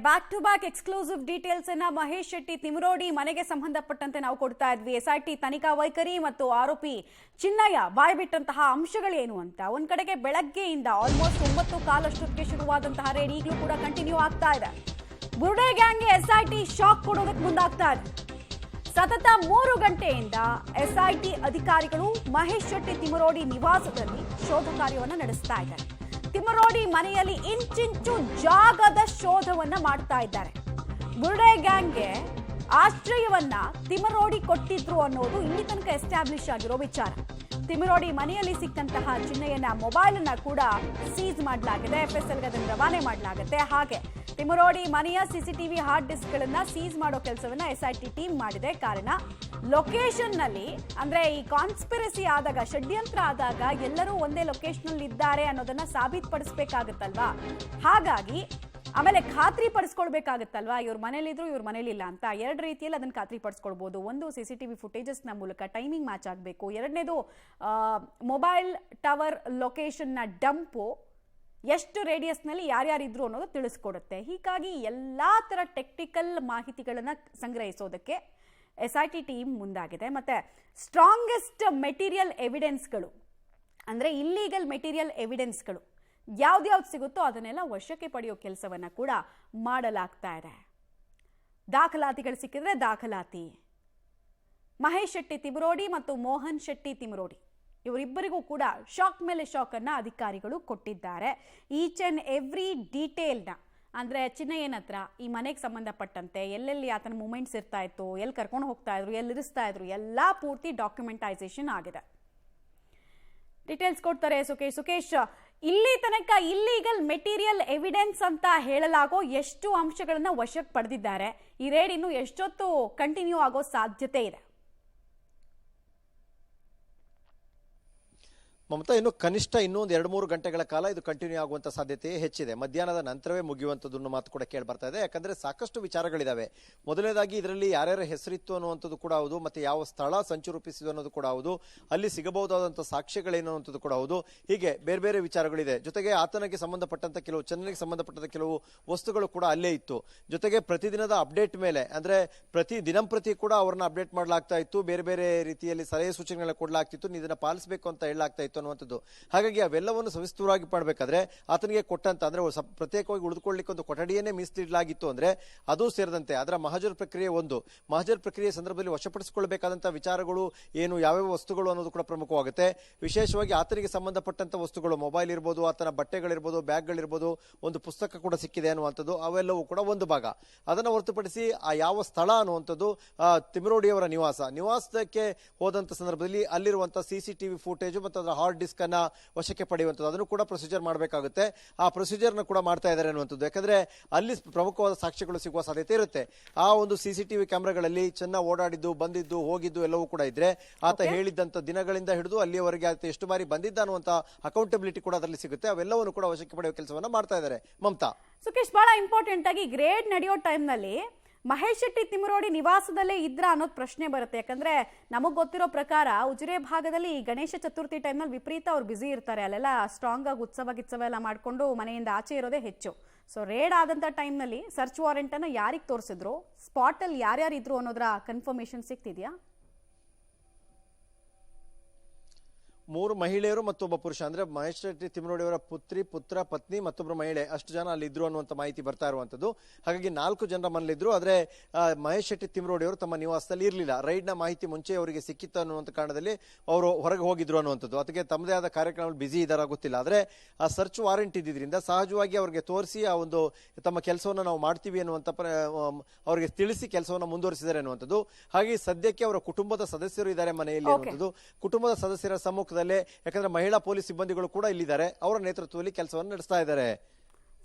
Back to back exclusive details ಅನ್ನ ಮಹೇಶ್ ಶೆಟ್ಟಿ ತಿಮರೋಡಿ ಮನೆಗೆ ಸಂಬಂಧಪಟ್ಟಂತೆ ನಾವು ಕೊಡ್ತಾ ಇದ್ವಿ. ಎಸ್ಐಟಿ ತನಿಖಾ ವೈಖರಿ ಮತ್ತು ಆರೋಪಿ ಚಿನ್ನಯ್ಯ ಬಾಯ್ಬಿಟ್ಟಂತಹ ಅಂಶಗಳೇನು ಅಂತ. ಒಂದ್ ಕಡೆಗೆ ಬೆಳಗ್ಗೆಯಿಂದ ಆಲ್ಮೋಸ್ಟ್ 9:15 ಶುರುವಾದಂತಹ ರೇಡ್ ಈಗಲೂ ಕೂಡ ಕಂಟಿನ್ಯೂ ಆಗ್ತಾ ಇದೆ. ಬುರ್ಡೆ ಗ್ಯಾಂಗ್ಗೆ ಎಸ್ಐಟಿ ಶಾಕ್ ಕೊಡೋದಕ್ಕೆ ಮುಂದಾಗ್ತಾ ಇದೆ. ಸತತ 3 ಗಂಟೆಯಿಂದ ಎಸ್ಐಟಿ ಅಧಿಕಾರಿಗಳು ಮಹೇಶ್ ಶೆಟ್ಟಿ ತಿಮರೋಡಿ ನಿವಾಸದಲ್ಲಿ ಶೋಧ ಕಾರ್ಯವನ್ನು ನಡೆಸ್ತಾ ಇದ್ದಾರೆ. ತಿಮರೋಡಿ ಮನೆಯಲ್ಲಿ ಇಂಚಿಂಚು ಜಾಗದ ಶೋಧವನ್ನ ಮಾಡ್ತಾ ಇದ್ದಾರೆ. ಬುರ್ಡೆ ಗ್ಯಾಂಗ್ಗೆ ಆಶ್ರಯವನ್ನ ತಿಮರೋಡಿ ಕೊಟ್ಟಿದ್ರು ಅನ್ನೋದು ಇಲ್ಲಿ ತನಕ ಎಸ್ಟಾಬ್ಲಿಷ್ ಆಗಿರೋ ವಿಚಾರ. ತಿಮರೋಡಿ ಮನೆಯಲ್ಲಿ ಸಿಕ್ಕಂತಹ ಚಿನ್ನಯ್ಯನ ಮೊಬೈಲ್ ಅನ್ನ ಕೂಡ ಸೀಸ್ ಮಾಡಲಾಗಿದೆ. FSL ಗೆ ಅದನ್ನು ರವಾನೆ ಮಾಡಲಾಗುತ್ತೆ. ಹಾಗೆ ತಿಮರೋಡಿ ಮನೆಯ ಸಿಸಿಟಿವಿ ಹಾರ್ಡ್ ಡಿಸ್ಕ್ ಗಳನ್ನ ಸೀಸ್ ಮಾಡೋ ಕೆಲಸವನ್ನ ಎಸ್ಐಟಿ ಟೀಮ್ ಮಾಡಿದೆ. ಕಾರಣ ಲೊಕೇಶನ್ ನಲ್ಲಿ, ಅಂದ್ರೆ ಈ ಕಾನ್ಸ್ಪಿರಸಿ ಆದಾಗ, ಷಡ್ಯಂತ್ರ ಆದಾಗ ಎಲ್ಲರೂ ಒಂದೇ ಲೊಕೇಶನ್ ನಲ್ಲಿ ಇದ್ದಾರೆ ಅನ್ನೋದನ್ನ ಸಾಬೀತುಪಡಿಸಬೇಕಾಗುತ್ತಲ್ವಾ. ಹಾಗಾಗಿ ಆಮೇಲೆ ಖಾತ್ರಿ ಪಡಿಸ್ಕೊಳ್ಬೇಕಾಗುತ್ತಲ್ವಾ, ಇವ್ರ ಮನೇಲಿದ್ರು ಇವ್ರ ಮನೇಲಿಲ್ಲ ಅಂತ. ಎರಡು ರೀತಿಯಲ್ಲಿ ಅದನ್ನ ಖಾತ್ರಿ ಪಡಿಸ್ಕೊಳ್ಬಹುದು. ಒಂದು, ಸಿಸಿಟಿವಿ ಫುಟೇಜಸ್ ನ ಮೂಲಕ ಟೈಮಿಂಗ್ ಮ್ಯಾಚ್ ಆಗಬೇಕು. ಎರಡನೇದು, ಮೊಬೈಲ್ ಟವರ್ ಲೊಕೇಶನ್ ನ ಡಂಪು ಎಷ್ಟು ರೇಡಿಯಸ್ನಲ್ಲಿ ಯಾರ್ಯಾರಿದ್ರು ಅನ್ನೋದು ತಿಳಿಸ್ಕೊಡುತ್ತೆ. ಹೀಗಾಗಿ ಎಲ್ಲಾ ತರ ಟೆಕ್ನಿಕಲ್ ಮಾಹಿತಿಗಳನ್ನ ಸಂಗ್ರಹಿಸೋದಕ್ಕೆ ಎಸ್ಐಟಿ ಟೀಮ್ ಮುಂದಾಗಿದೆ. ಮತ್ತೆ ಸ್ಟ್ರಾಂಗೆಸ್ಟ್ ಮೆಟೀರಿಯಲ್ ಎವಿಡೆನ್ಸ್ಗಳು, ಅಂದ್ರೆ ಇಲ್ಲೀಗಲ್ ಮೆಟೀರಿಯಲ್ ಎವಿಡೆನ್ಸ್ಗಳು ಯಾವ್ದ್ಯಾವ್ದು ಸಿಗುತ್ತೋ ಅದನ್ನೆಲ್ಲ ವಶಕ್ಕೆ ಪಡೆಯೋ ಕೆಲಸವನ್ನ ಕೂಡ ಮಾಡಲಾಗ್ತಾ ಇದೆ. ದಾಖಲಾತಿಗಳು ಸಿಕ್ಕಿದ್ರೆ ದಾಖಲಾತಿ. ಮಹೇಶ್ ಶೆಟ್ಟಿ ತಿಮರೋಡಿ ಮತ್ತು ಮೋಹನ್ ಶೆಟ್ಟಿ ತಿಮರೋಡಿ ಇವರಿಬ್ಬರಿಗೂ ಕೂಡ ಶಾಕ್ ಮೇಲೆ ಶಾಕ್ ಅನ್ನ ಅಧಿಕಾರಿಗಳು ಕೊಟ್ಟಿದ್ದಾರೆ. ಈಚ್ ಅಂಡ್ ಎವ್ರಿ ಡೀಟೇಲ್ನ, ಅಂದ್ರೆ ಚಿನ್ನಯ್ಯನ ಹತ್ರ ಈ ಮನೆಗೆ ಸಂಬಂಧಪಟ್ಟಂತೆ ಎಲ್ಲೆಲ್ಲಿ ಆತನ ಮೂಮೆಂಟ್ಸ್ ಇರ್ತಾ ಇತ್ತು, ಎಲ್ಲಿ ಕರ್ಕೊಂಡು ಹೋಗ್ತಾ ಇದ್ರು, ಎಲ್ಲಿ ಇರಿಸ್ತಾ ಇದ್ರು, ಎಲ್ಲಾ ಪೂರ್ತಿ ಡಾಕ್ಯುಮೆಂಟೈಸೇಷನ್ ಆಗಿದೆ. ಡೀಟೇಲ್ಸ್ ಕೊಡ್ತಾರೆ ಸುಕೇಶ್. ಇಲ್ಲಿ ತನಕ ಇಲ್ಲೀಗಲ್ ಮೆಟೀರಿಯಲ್ ಎವಿಡೆನ್ಸ್ ಅಂತ ಹೇಳಲಾಗೋ ಎಷ್ಟು ಅಂಶಗಳನ್ನ ವಶಕ್ಕೆ ಪಡೆದಿದ್ದಾರೆ? ಈ ರೇಡ್ ಇನ್ನು ಎಷ್ಟೊತ್ತು ಕಂಟಿನ್ಯೂ ಆಗೋ ಸಾಧ್ಯತೆ ಇದೆ? ಮಮತಾ, ಇನ್ನು ಕನಿಷ್ಠ ಇನ್ನೊಂದು 2-3 ಗಂಟೆಗಳ ಕಾಲ ಇದು ಕಂಟಿನ್ಯೂ ಆಗುವಂತ ಸಾಧ್ಯತೆ ಹೆಚ್ಚಿದೆ. ಮಧ್ಯಾಹ್ನದ ನಂತರವೇ ಮುಗಿಯುವಂಥದ್ದು ಮಾತು ಕೂಡ ಕೇಳಿ ಬರ್ತಾ ಇದೆ. ಯಾಕಂದ್ರೆ ಸಾಕಷ್ಟು ವಿಚಾರಗಳಿದಾವೆ. ಮೊದಲನೇದಾಗಿ ಇದರಲ್ಲಿ ಯಾರ್ಯಾರ ಹೆಸರಿತ್ತು ಅನ್ನುವಂಥದ್ದು ಕೂಡ ಹೌದು, ಮತ್ತೆ ಯಾವ ಸ್ಥಳ ಸಂಚು ರೂಪಿಸಿದ್ದು ಅನ್ನೋದು ಕೂಡ ಹೌದು, ಅಲ್ಲಿ ಸಿಗಬಹುದಾದಂತಹ ಸಾಕ್ಷ್ಯಗಳೇನು ಅನ್ನೋದು ಕೂಡ ಹೌದು. ಹೀಗೆ ಬೇರೆ ಬೇರೆ ವಿಚಾರಗಳಿದೆ. ಜೊತೆಗೆ ಆತನಿಗೆ ಸಂಬಂಧಪಟ್ಟಂತ ಕೆಲವು, ಚನ್ನನಿಗೆ ಸಂಬಂಧಪಟ್ಟಂತ ಕೆಲವು ವಸ್ತುಗಳು ಕೂಡ ಅಲ್ಲೇ ಇತ್ತು. ಜೊತೆಗೆ ಪ್ರತಿದಿನದ ಅಪ್ಡೇಟ್ ಮೇಲೆ, ಅಂದ್ರೆ ದಿನಂಪ್ರತಿ ಕೂಡ ಅವ್ರನ್ನ ಅಪ್ಡೇಟ್ ಮಾಡಲಾಗ್ತಾ ಇತ್ತು. ಬೇರೆ ಬೇರೆ ರೀತಿಯಲ್ಲಿ ಸಲಹೆ ಸೂಚನೆಗಳನ್ನ ಕೊಡಲಾಗ್ತಿತ್ತು. ಇದನ್ನ ಪಾಲಿಸಬೇಕು ಅಂತ ಹೇಳಲಾಗ್ತಾ ಇತ್ತು ಅನ್ನುವಂಥದ್ದು. ಹಾಗಾಗಿ ಅವೆಲ್ಲವನ್ನು ಸವಿಸ್ತರವಾಗಿ ಮಾಡಬೇಕಾದ್ರೆ ಆತನಿಗೆ ಕೊಟ್ಟಂತ, ಅಂದ್ರೆ ಪ್ರತ್ಯೇಕವಾಗಿ ಉಳಿದುಕೊಳ್ಳಲಿಕ್ಕೆ ಒಂದು ಕೊಠಡಿಯನ್ನೇ ಮೀಸಲಿಡಲಾಗಿತ್ತು. ಅಂದ್ರೆ ಅದು ಸೇರಿದಂತೆ ಅದರ ಮಹಜರ್ ಪ್ರಕ್ರಿಯೆ ಒಂದು. ಮಹಜರ್ ಪ್ರಕ್ರಿಯೆ ಸಂದರ್ಭದಲ್ಲಿ ವಶಪಡಿಸಿಕೊಳ್ಳಬೇಕಾದಂತಹ ವಿಚಾರಗಳು ಏನು, ಯಾವ್ಯಾವ ವಸ್ತುಗಳು ಅನ್ನೋದು ಕೂಡ ಪ್ರಮುಖವಾಗುತ್ತೆ. ವಿಶೇಷವಾಗಿ ಆತನಿಗೆ ಸಂಬಂಧಪಟ್ಟಂತ ವಸ್ತುಗಳು, ಮೊಬೈಲ್ ಇರ್ಬೋದು, ಆತನ ಬಟ್ಟೆಗಳಿರ್ಬೋದು, ಬ್ಯಾಗ್ಗಳಿರ್ಬೋದು, ಒಂದು ಪುಸ್ತಕ ಕೂಡ ಸಿಕ್ಕಿದೆ ಅನ್ನುವಂಥದ್ದು, ಅವೆಲ್ಲವೂ ಕೂಡ ಒಂದು ಭಾಗ. ಅದನ್ನ ಹೊರತುಪಡಿಸಿ ಆ ಯಾವ ಸ್ಥಳ ಅನ್ನುವಂಥದ್ದು ತಿಮರೋಡಿಯವರ ನಿವಾಸಕ್ಕೆ ಹೋದಂತ ಸಂದರ್ಭದಲ್ಲಿ ಅಲ್ಲಿರುವಂತಹ ಸಿಸಿಟಿವಿ ಫುಟೇಜ್ ಮತ್ತು ಅದರ ಹಾರ್ಡ್ ಡಿಸ್ಕ್ ಅನ್ನ ವಶಕ್ಕೆ ಪಡೆಯುವಂಥದ್ದು, ಅದನ್ನು ಕೂಡ ಪ್ರೊಸೀಜರ್ ಮಾಡಬೇಕಾಗುತ್ತೆ. ಆ ಪ್ರೊಸೀಜರ್ ನ ಕೂಡ ಮಾಡ್ತಾ ಇದ್ದಾರೆ ಅನ್ನುವಂಥದ್ದು. ಯಾಕಂದ್ರೆ ಅಲ್ಲಿ ಪ್ರಮುಖವಾದ ಸಾಕ್ಷ್ಯಗಳು ಸಿಗುವ ಸಾಧ್ಯತೆ ಇರುತ್ತೆ. ಆ ಒಂದು ಸಿಸಿಟಿವಿ ಕ್ಯಾಮೆರಾಗಳಲ್ಲಿ ಚೆನ್ನ ಓಡಾಡಿದ್ದು, ಬಂದಿದ್ದು, ಹೋಗಿದ್ದು ಎಲ್ಲವೂ ಕೂಡ ಇದ್ರೆ, ಆತ ಹೇಳಿದ್ದಂತ ದಿನಗಳಿಂದ ಹಿಡಿದು ಅಲ್ಲಿಯವರೆಗೆ ಆತ ಎಷ್ಟು ಬಾರಿ ಬಂದಿದ್ದ ಅನ್ನುವಂತ ಅಕೌಂಟಬಿಲಿಟಿ ಕೂಡ ಅದರಲ್ಲಿ ಸಿಗುತ್ತೆ. ಅವೆಲ್ಲವನ್ನು ಕೂಡ ವಶಕ್ಕೆ ಪಡೆಯುವ ಕೆಲಸವನ್ನ ಮಾಡ್ತಾ ಇದ್ದಾರೆ. ಮಮತಾ, ಸುಕೇಶ್, ಬಹಳ ಇಂಪಾರ್ಟೆಂಟ್ ಆಗಿ ಗ್ರೇಡ್ ನಡೆಯೋ ಟೈಮ್ ನಲ್ಲಿ ಮಹೇಶ್ ಶೆಟ್ಟಿ ತಿಮರೋಡಿ ನಿವಾಸದಲ್ಲೇ ಇದ್ರ ಅನ್ನೋದು ಪ್ರಶ್ನೆ ಬರುತ್ತೆ. ಯಾಕಂದ್ರೆ ನಮಗ್ ಗೊತ್ತಿರೋ ಪ್ರಕಾರ ಉಜಿರೆ ಭಾಗದಲ್ಲಿ ಗಣೇಶ ಚತುರ್ಥಿ ಟೈಮ್ ನಲ್ಲಿ ವಿಪರೀತ ಅವ್ರು ಬಿಸಿ ಇರ್ತಾರೆ. ಅಲ್ಲೆಲ್ಲ ಸ್ಟ್ರಾಂಗ್ ಆಗಿ ಉತ್ಸವ ಎಲ್ಲ ಮಾಡ್ಕೊಂಡು ಮನೆಯಿಂದ ಆಚೆ ಇರೋದೇ ಹೆಚ್ಚು. ಸೊ ರೇಡ್ ಆದಂತ ಟೈಮ್ ನಲ್ಲಿ ಸರ್ಚ್ ವಾರೆಂಟ್ ಅನ್ನ ಯಾರಿಗೆ ತೋರಿಸಿದ್ರು, ಸ್ಪಾಟ್ ಅಲ್ಲಿ ಯಾರ್ಯಾರು ಇದ್ರು ಅನ್ನೋದ್ರ ಕನ್ಫರ್ಮೇಶನ್ ಸಿಗ್ತಿದ್ಯಾ? 3 ಮಹಿಳೆಯರು ಮತ್ತು ಒಬ್ಬ ಪುರುಷ, ಅಂದ್ರೆ ಮಹೇಶ್ ಶೆಟ್ಟಿ ತಿಮರೋಡಿಯವರ ಪುತ್ರ, ಪತ್ನಿ, ಮತ್ತೊಬ್ಬರು ಮಹಿಳೆ, ಅಷ್ಟು ಜನ ಅಲ್ಲಿ ಇದ್ರು ಅನ್ನುವಂತ ಮಾಹಿತಿ ಬರ್ತಾ ಇರುವಂತದ್ದು. ಹಾಗಾಗಿ 4 ಜನರ ಮನೇಲಿದ್ರು. ಆದ್ರೆ ಮಹೇಶ್ ಶೆಟ್ಟಿ ತಿಮರೋಡಿಯವರು ತಮ್ಮ ನಿವಾಸದಲ್ಲಿ ಇರಲಿಲ್ಲ. ರೈಡ್ ನ ಮಾಹಿತಿ ಮುಂಚೆ ಅವರಿಗೆ ಸಿಕ್ಕಿತ್ತು ಅನ್ನುವಂತ ಕಾರಣದಲ್ಲಿ ಅವರು ಹೊರಗೆ ಹೋಗಿದ್ರು ಅನ್ನುವಂಥದ್ದು. ಅದಕ್ಕೆ ತಮ್ಮದೇ ಆದ ಕಾರ್ಯಕ್ರಮ ಬಿಸಿ ಇದಾರ ಗೊತ್ತಿಲ್ಲ. ಆದ್ರೆ ಆ ಸರ್ಚ್ ವಾರೆಂಟ್ ಇದ್ದಿದ್ರಿಂದ ಸಹಜವಾಗಿ ಅವರಿಗೆ ತೋರಿಸಿ ಆ ಒಂದು ತಮ್ಮ ಕೆಲಸವನ್ನು ನಾವು ಮಾಡ್ತೀವಿ ಅನ್ನುವಂತ ಅವರಿಗೆ ತಿಳಿಸಿ ಕೆಲಸವನ್ನು ಮುಂದುವರಿಸಿದ್ದಾರೆ ಅನ್ನುವಂಥದ್ದು. ಹಾಗೆ ಸದ್ಯಕ್ಕೆ ಅವರ ಕುಟುಂಬದ ಸದಸ್ಯರು ಇದ್ದಾರೆ ಮನೆಯಲ್ಲಿ ಅನ್ನುವಂಥದ್ದು. ಕುಟುಂಬದ ಸದಸ್ಯರ ಸಮ್ಮುಖದಲ್ಲಿ, ಯಾಕಂದ್ರೆ ಮಹಿಳಾ ಪೊಲೀಸ್ ಸಿಬ್ಬಂದಿಗಳು ಕೂಡ ಇಲ್ಲಿದ್ದಾರೆ, ಅವರ ನೇತೃತ್ವದಲ್ಲಿ ಕೆಲಸವನ್ನು ನಡೆಸ್ತಾ ಇದ್ದಾರೆ.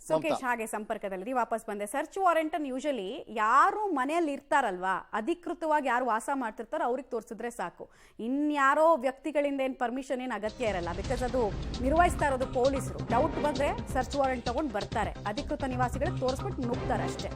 ಸುಕೇಶ್, ಹಾಗೆ ಸಂಪರ್ಕದಲ್ಲಿ ವಾಪಸ್ ಬಂದೆ. ಸರ್ಚ್ ವಾರೆಂಟ್ ಅನ್ನು ಯೂಶಲಿ ಯಾರು ಮನೆಯಲ್ಲಿ ಇರ್ತಾರಲ್ವಾ, ಅಧಿಕೃತವಾಗಿ ಯಾರು ವಾಸ ಮಾಡ್ತಿರ್ತಾರೋ ಅವ್ರಿಗೆ ತೋರಿಸಿದ್ರೆ ಸಾಕು. ಇನ್ಯಾರೋ ವ್ಯಕ್ತಿಗಳಿಂದ ಏನ್ ಪರ್ಮಿಷನ್ ಏನ್ ಅಗತ್ಯ ಇರಲ್ಲ. ಬಿಕಾಸ್ ಅದು ನಿರ್ವಹಿಸ್ತಾ ಇರೋದು ಪೊಲೀಸರು. ಡೌಟ್ ಬಂದ್ರೆ ಸರ್ಚ್ ವಾರೆಂಟ್ ತಗೊಂಡು ಬರ್ತಾರೆ, ಅಧಿಕೃತ ನಿವಾಸಿಗಳಿಗೆ ತೋರಿಸ್ಬಿಟ್ಟು ನುಗ್ತಾರೆ ಅಷ್ಟೇ.